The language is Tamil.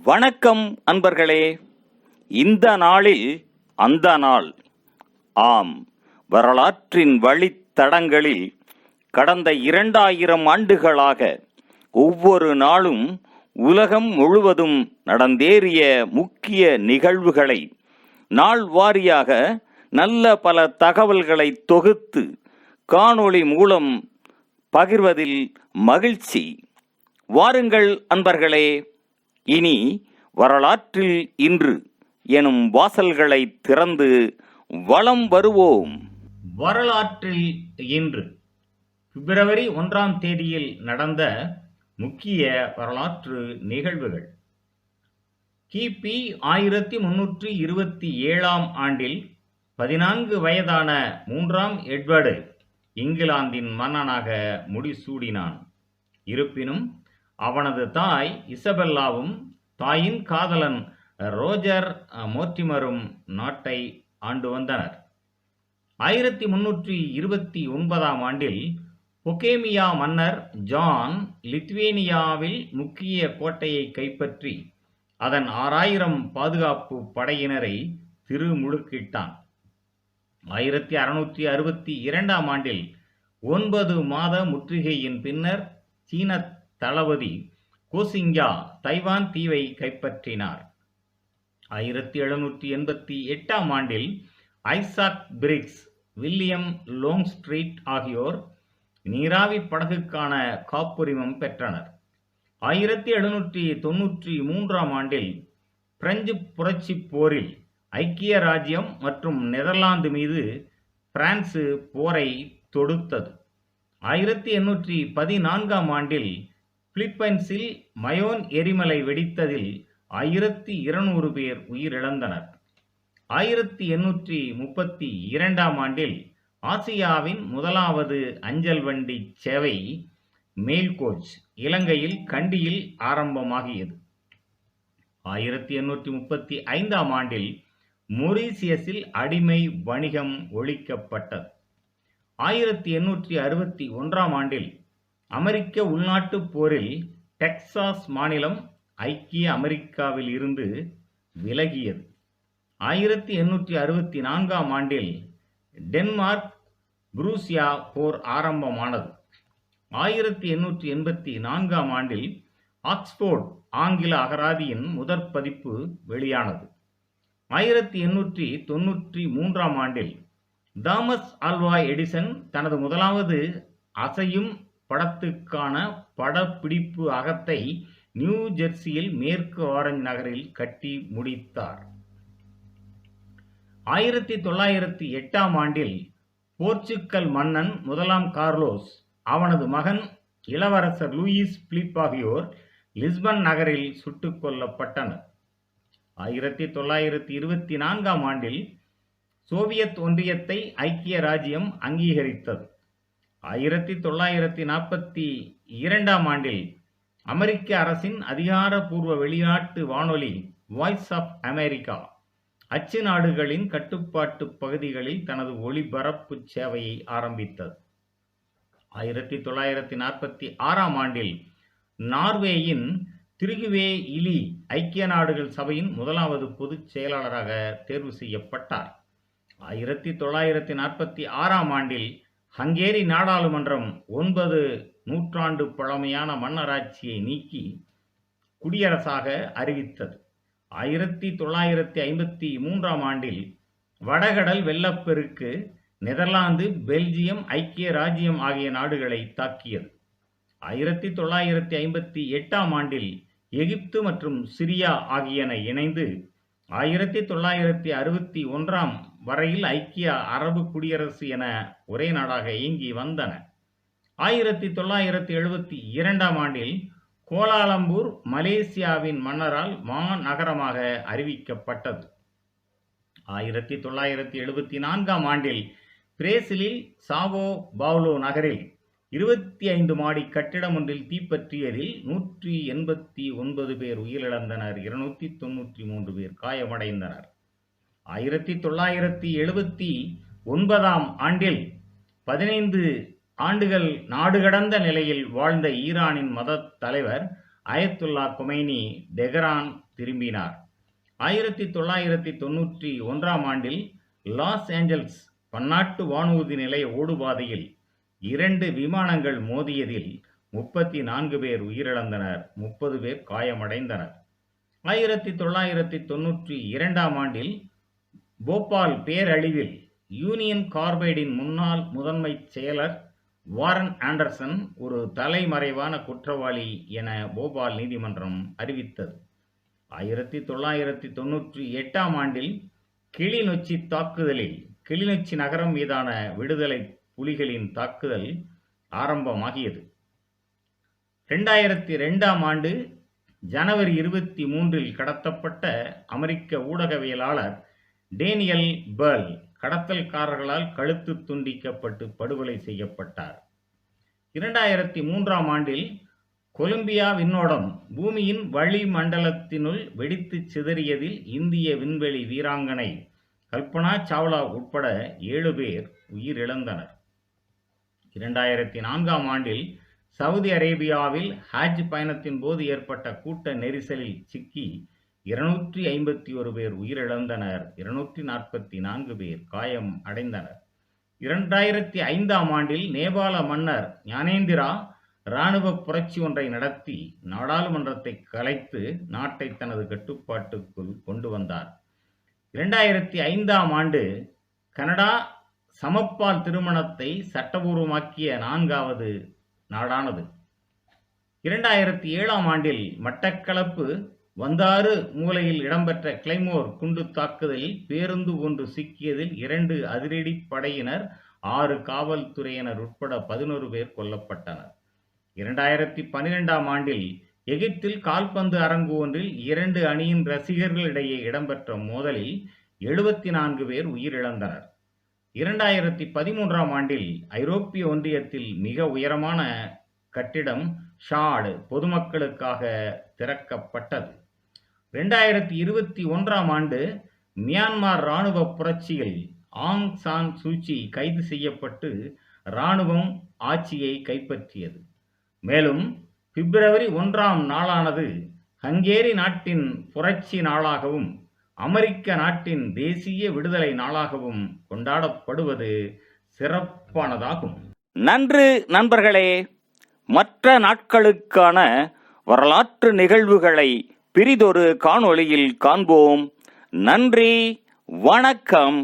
வணக்கம் அன்பர்களே. இந்த நாளில் அந்த நாள். ஆம், வரலாற்றின் வழித்தடங்களில் கடந்த 2000 ஆண்டுகளாக ஒவ்வொரு நாளும் உலகம் முழுவதும் நடந்தேறிய முக்கிய நிகழ்வுகளை நாள் வாரியாக நல்ல பல தகவல்களை தொகுத்து காணொளி மூலம் பகிர்வதில் மகிழ்ச்சி. வாருங்கள் அன்பர்களே, இனி வரலாற்றில் இன்று எனும் வாசல்களை திறந்து வலம் வருவோம். வரலாற்றில் இன்று பிப்ரவரி 1ஆம் தேதியில் நடந்த முக்கிய வரலாற்று நிகழ்வுகள். கிபி 1327ஆம் ஆண்டில் 14 வயதான 3ஆம் எட்வர்டு இங்கிலாந்தின் மன்னனாக முடிசூடினான். இருப்பினும் அவனது தாய் இசபெல்லாவும் தாயின் காதலன் ரோஜர் மோர்டிமரும் நாட்டை ஆண்டு வந்தனர். 1329ஆம் ஆண்டில் பொகேமியா மன்னர் ஜான் லித்வேனியாவில் முக்கிய கோட்டையை கைப்பற்றி அதன் 6000 பாதுகாப்பு படையினரை திருமுழுக்கிட்டான். 1662ஆம் ஆண்டில் 9 மாத முற்றுகையின் பின்னர் சீன தளபதி கோசிங்கா தைவான் தீவை கைப்பற்றினார். 1788ஆம் ஆண்டில் ஐசாக் பிரிக்ஸ், வில்லியம் லோங்ஸ்ட்ரீட் ஆகியோர் நீராவி படகுக்கான காப்புரிமம் பெற்றனர். 1793ஆம் ஆண்டில் பிரெஞ்சு புரட்சி போரில் ஐக்கிய ராஜ்யம் மற்றும் நெதர்லாந்து மீது பிரான்சு போரை தொடுத்தது. 1814ஆம் ஆண்டில் பிலிப்பைன்ஸில் மயோன் எரிமலை வெடித்ததில் 1200 பேர் உயிரிழந்தனர். 1832ஆம் ஆண்டில் ஆசியாவின் முதலாவது அஞ்சல் வண்டி சேவை மெயில் கோச் இலங்கையில் கண்டியில் ஆரம்பமாகியது. 1835ஆம் ஆண்டில் மொரீசியஸில் அடிமை வணிகம் ஒழிக்கப்பட்டது. 1861ஆம் ஆண்டில் அமெரிக்க உள்நாட்டுப் போரில் டெக்சாஸ் மாநிலம் ஐக்கிய அமெரிக்காவில் இருந்து விலகியது. 1864ஆம் ஆண்டில் டென்மார்க் புரூசியா போர் ஆரம்பமானது. 1884ஆம் ஆண்டில் ஆக்ஸ்போர்ட் ஆங்கில அகராதியின் முதற் பதிப்பு வெளியானது. 1893ஆம் ஆண்டில் தாமஸ் ஆல்வா எடிசன் தனது முதலாவது அசையும் படத்துக்கான படப்பிடிப்பு அகத்தை நியூ ஜெர்சியில் மேற்கு ஆரஞ்ச் நகரில் கட்டி முடித்தார். 1908ஆம் ஆண்டில் போர்ச்சுகல் மன்னன் 1ஆம் கார்லோஸ், அவனது மகன் இளவரசர் லூயிஸ் பிலிப் ஆகியோர் லிஸ்பன் நகரில் சுட்டுக் கொல்லப்பட்டனர். 1924ஆம் ஆண்டில் சோவியத் ஒன்றியத்தை ஐக்கிய ராஜ்யம் அங்கீகரித்தது. 1942ஆம் ஆண்டில் அமெரிக்க அரசின் அதிகாரப்பூர்வ வெளிநாட்டு வானொலி வாய்ஸ் ஆஃப் அமெரிக்கா அச்சு நாடுகளின் கட்டுப்பாட்டு பகுதிகளில் தனது ஒளிபரப்பு சேவையை ஆரம்பித்தது. 1946ஆம் ஆண்டில் நார்வேயின் திருகுவே இலி ஐக்கிய நாடுகள் சபையின் முதலாவது பொதுச் செயலாளராக தேர்வு செய்யப்பட்டார். 1946ஆம் ஆண்டில் ஹங்கேரி நாடாளுமன்றம் 9 நூற்றாண்டு பழமையான மன்னராட்சியை நீக்கி குடியரசாக அறிவித்தது. 1953ஆம் ஆண்டில் வடகடல் வெள்ளப்பெருக்கு நெதர்லாந்து, பெல்ஜியம், ஐக்கிய ராஜ்யம் ஆகிய நாடுகளை தாக்கியது. 1958ஆம் ஆண்டில் எகிப்து மற்றும் சிரியா ஆகியன இணைந்து 1961ஆம் வரையில் ஐக்கிய அரபு குடியரசு என ஒரே நாடாக இயங்கி வந்தன. 1972ஆம் ஆண்டில் கோலாலம்பூர் மலேசியாவின் மன்னரால் மாநகரமாக அறிவிக்கப்பட்டது. 1974ஆம் ஆண்டில் பிரேசிலில் சாவோ பவுலோ நகரில் 25 மாடி கட்டிடம் ஒன்றில் தீப்பற்றியதில் 189 பேர் உயிரிழந்தனர், 293 பேர் காயமடைந்தனர். 1979ஆம் ஆண்டில் 15 ஆண்டுகள் நாடு கடந்த நிலையில் வாழ்ந்த ஈரானின் மத தலைவர் அயத்துல்லா கொமைனி டெஹ்ரான் திரும்பினார். 1991ஆம் ஆண்டில் லாஸ் ஏஞ்சல்ஸ் பன்னாட்டு வானூர்தி நிலைய ஓடுபாதையில் 2 விமானங்கள் மோதியதில் 34 பேர் உயிரிழந்தனர், 30 பேர் காயமடைந்தனர். 1992ஆம் ஆண்டில் போபால் பேரழிவில் யூனியன் கார்பைடின் முன்னாள் முதன்மை செயலர் வாரன் ஆண்டர்சன் ஒரு தலைமறைவான குற்றவாளி என போபால் நீதிமன்றம் அறிவித்தது. 1998ஆம் ஆண்டில் கிளிநொச்சி தாக்குதலில் கிளிநொச்சி நகரம் மீதான விடுதலை புலிகளின் தாக்குதல் ஆரம்பமாகியது. 2002ஆம் ஆண்டு ஜனவரி 23இல் கடத்தப்பட்ட அமெரிக்க ஊடகவியலாளர் டேனியல் பெர்ல் கடத்தல்காரர்களால் கழுத்து துண்டிக்கப்பட்டு படுகொலை செய்யப்பட்டார். 2003ஆம் ஆண்டில் கொலம்பியா விண்ணோடம் பூமியின் வளிமண்டலத்தினுள் வெடித்து சிதறியதில் இந்திய விண்வெளி வீராங்கனை கல்பனா சாவ்லா உட்பட 7 பேர் உயிரிழந்தனர். 2004ஆம் ஆண்டில் சவுதி அரேபியாவில் ஹஜ் பயணத்தின் போது ஏற்பட்ட கூட்ட நெரிசலில் சிக்கி 251 பேர் உயிரிழந்தனர், 244 பேர் காயம் அடைந்தனர். 2005ஆம் ஆண்டில் நேபாள மன்னர் ஞானேந்திரா இராணுவ புரட்சி ஒன்றை நடத்தி நாடாளுமன்றத்தை கலைத்து நாட்டை தனது கட்டுப்பாட்டுக்குள் கொண்டு வந்தார். 2005ஆம் ஆண்டு கனடா சமப்பால் திருமணத்தை சட்டபூர்வமாக்கிய 4வது நாடானது. 2007ஆம் ஆண்டில் மட்டக்களப்பு வந்தாறு மூலையில் இடம்பெற்ற கிளைமோர் குண்டு தாக்குதலில் பேருந்து ஒன்று சிக்கியதில் 2 அதிரடி படையினர் 6 காவல்துறையினர் உட்பட 11 பேர் கொல்லப்பட்டனர். 2012ஆம் ஆண்டில் எகிப்தில் கால்பந்து அரங்கு ஒன்றில் 2 அணியின் ரசிகர்களிடையே இடம்பெற்ற மோதலில் 74 பேர் உயிரிழந்தனர். 2013ஆம் ஆண்டில் ஐரோப்பிய ஒன்றியத்தில் மிக உயரமான கட்டிடம் ஷாட் பொதுமக்களுக்காக திறக்கப்பட்டது. 2021ஆம் ஆண்டு மியான்மர் இராணுவ புரட்சியில் ஆங் சான் சூச்சி கைது செய்யப்பட்டு இராணுவம் ஆட்சியை கைப்பற்றியது. மேலும் பிப்ரவரி 1ஆம் நாளானது ஹங்கேரி நாட்டின் புரட்சி நாளாகவும் அமெரிக்க நாட்டின் தேசிய விடுதலை நாளாகவும் கொண்டாடப்படுவது சிறப்பானதாகும். நன்று நண்பர்களே. மற்ற நாட்களுக்கான வரலாற்று நிகழ்வுகளை பிறிதொரு காணொளியில் காண்போம். நன்றி, வணக்கம்.